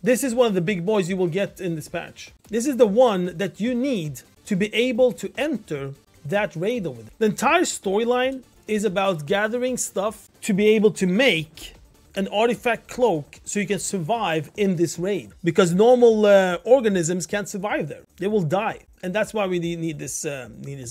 This is one of the big boys you will get in this patch. This is the one that you need to be able to enter that raid over there. The entire storyline is about gathering stuff to be able to make an artifact cloak so you can survive in this raid. Because normal organisms can't survive there. They will die. And that's why we need this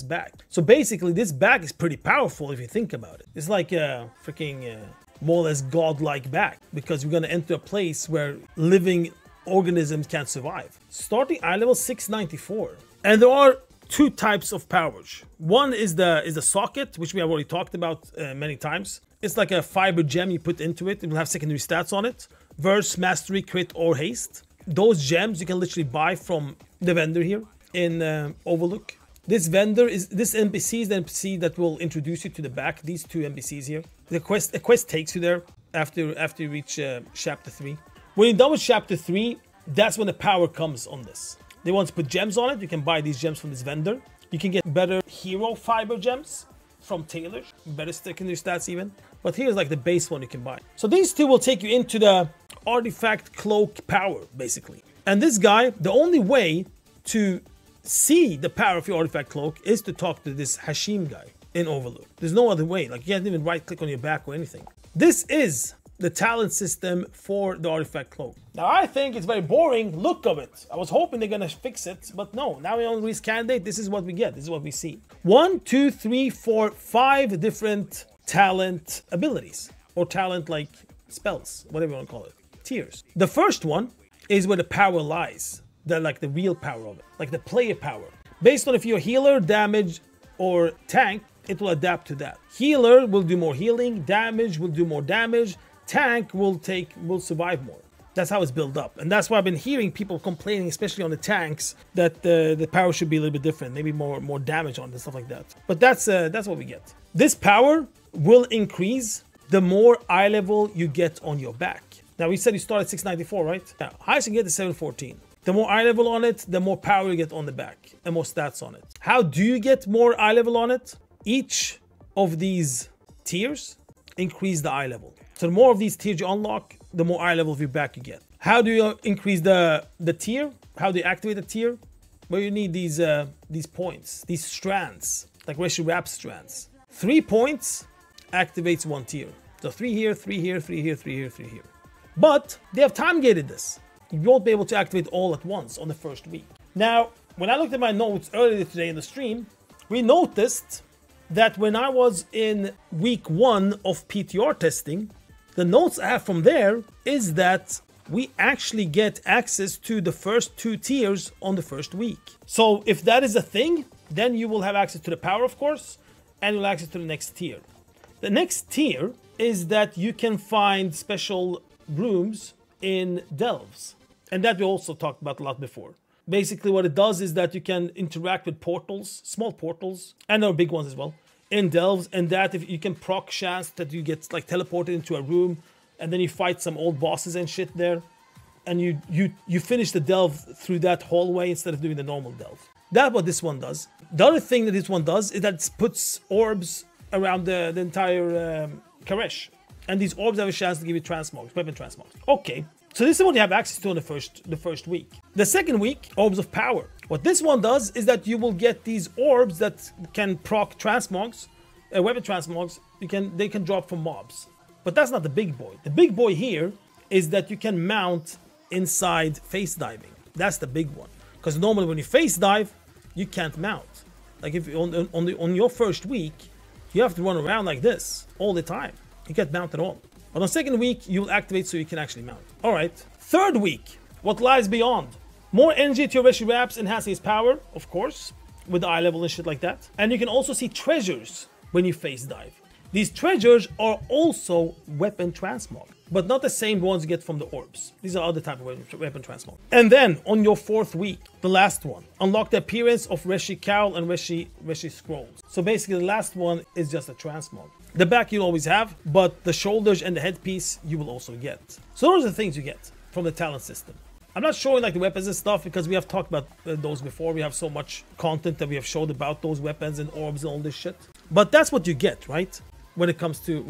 bag. So basically, this bag is pretty powerful if you think about it. It's like a freaking more or less godlike bag, because we're gonna enter a place where living organisms can't survive. Starting eye level 694. And there are two types of powers. One is the socket, which we have already talked about many times. It's like a fiber gem you put into it. It will have secondary stats on it. Verse, mastery, crit, or haste. Those gems you can literally buy from the vendor here in Overlook. This vendor is, this NPC is the NPC that will introduce you to the back. These two NPCs here. The quest takes you there after you reach chapter 3. When you're done with chapter 3, that's when the power comes on this. They want to put gems on it. You can buy these gems from this vendor. You can get better hero fiber gems from Taylor, better secondary stats even. But here's like the base one you can buy. So these two will take you into the artifact cloak power, basically. And this guy, the only way to see the power of your artifact cloak is to talk to this Hashim guy in Overlook. There's no other way. Like, you can't even right click on your back or anything. This is the talent system for the artifact cloak. Now I think it's very boring look of it. I was hoping they're gonna fix it, but no. Now we on release candidate, this is what we get. This is what we see. 1, 2, 3, 4, 5 different talent abilities, or talent like spells, whatever you want to call it. Tiers. The first one is where the power lies. Like the real power of it, like the player power. Based on if you're healer, damage, or tank, it will adapt to that. Healer will do more healing, damage will do more damage, tank will survive more. That's how it's built up. And that's why I've been hearing people complaining, especially on the tanks, that the power should be a little bit different, maybe more damage on it and stuff like that. But that's what we get. This power will increase the more eye level you get on your back. Now we said you start at 694, right? Now, highest you get is 714. The more eye level on it, the more power you get on the back and more stats on it. How do you get more eye level on it? Each of these tiers increase the eye level. So the more of these tiers you unlock, the more eye level of your back you get. How do you increase the tier? How do you activate the tier? Well, you need these points, these strands, like Reshi Wrap strands. 3 points activates one tier. So 3 here, 3 here, 3 here, 3 here, 3 here. But they have time gated this. You won't be able to activate all at once on the first week. Now, when I looked at my notes earlier today in the stream, we noticed that when I was in week 1 of PTR testing, the notes I have from there is that we actually get access to the first 2 tiers on the first week. So if that is a thing, then you will have access to the power, of course, and you'll have access to the next tier. The next tier is that you can find special rooms in Delves. And that we also talked about a lot before. Basically what it does is that you can interact with portals, small portals, and there are big ones as well, in Delves, and that if you can proc chance that you get like teleported into a room, and then you fight some old bosses and shit there, and you finish the delve through that hallway instead of doing the normal delve. That's what this one does. The other thing that this one does is that it puts orbs around the entire Karesh. And these orbs have a chance to give you transmogs, weapon transmogs. Okay, so this is what you have access to on the first week. The second week, orbs of power. What this one does is that you will get these orbs that can proc transmogs, weapon transmogs. They can drop from mobs. But that's not the big boy. The big boy here is that you can mount inside face diving. That's the big one. Because normally when you face dive, you can't mount. Like if on your first week, you have to run around like this all the time. You can't mount at all. But on second week, you'll activate so you can actually mount. All right. Third week, what lies beyond? More energy to your Reshi Wraps, enhancing his power, of course, with the eye level and shit like that. And you can also see treasures when you face dive. These treasures are also weapon transmog, but not the same ones you get from the orbs. These are other type of weapon transmog. And then on your fourth week, the last one, unlock the appearance of Reshi Cowl and Reshi Scrolls. So basically the last one is just a transmog. The back you'll always have, but the shoulders and the headpiece you will also get. So those are the things you get from the talent system. I'm not showing like the weapons and stuff because we have talked about those before. We have so much content that we have showed about those weapons and orbs and all this shit. But that's what you get, right? When it comes to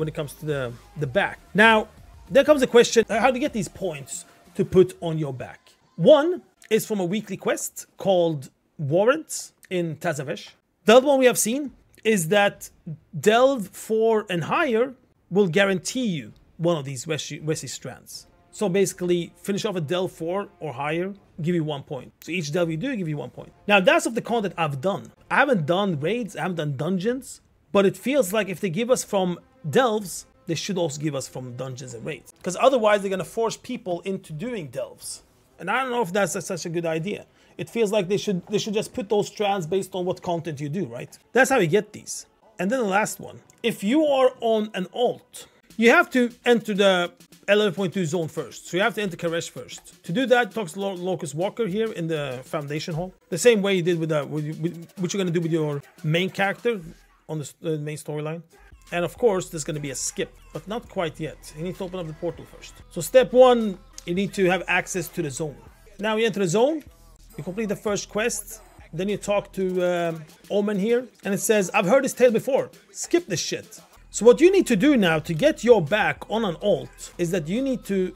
the back. Now, there comes a question, how do you get these points to put on your back. One is from a weekly quest called Warrants in Tazavesh. The other one we have seen is that Delve 4 and higher will guarantee you one of these Wesi strands. So basically, finish off a Delve 4 or higher, give you 1 point. So each Delve you do, give you 1 point. Now that's of the content I've done. I haven't done raids, I haven't done dungeons, but it feels like if they give us from Delves, they should also give us from dungeons and raids. Because otherwise they're gonna force people into doing Delves. And I don't know if that's such a good idea. It feels like they should just put those strands based on what content you do, right? That's how you get these. And then the last one. If you are on an alt, you have to enter the 11.2 zone first. So you have to enter Karesh first. To do that, talk to Locust Walker here in the Foundation Hall. The same way you did with what you're going to do with your main character on the main storyline. And of course, there's going to be a skip, but not quite yet. You need to open up the portal first. So step one, you need to have access to the zone. Now you enter the zone, you complete the first quest, then you talk to Omen here, and it says, I've heard this tale before, skip this shit. So what you need to do now to get your back on an alt is that you need to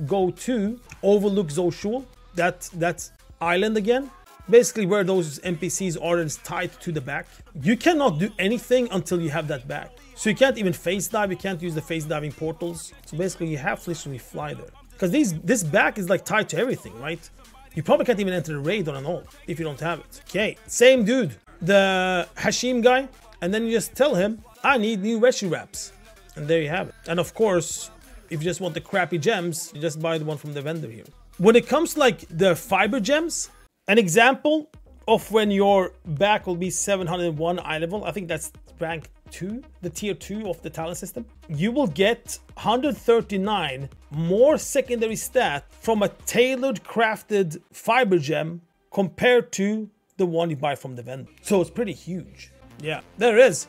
go to Overlook Zoshul, that island again, basically where those NPCs are and it's tied to the back. You cannot do anything until you have that back. So you can't even face dive, you can't use the face diving portals. So basically you have to literally fly there. Because this back is like tied to everything, right? You probably can't even enter the raid on an alt if you don't have it. Okay, same dude, the Hashim guy, and then you just tell him, I need new Reshi wraps. And there you have it. And of course, if you just want the crappy gems, you just buy the one from the vendor here. When it comes to like the fiber gems, an example of when your back will be 701 eye level, I think that's rank 2, the tier 2 of the talent system. You will get 139 more secondary stat from a tailored crafted fiber gem compared to the one you buy from the vendor. So it's pretty huge. Yeah, there it is.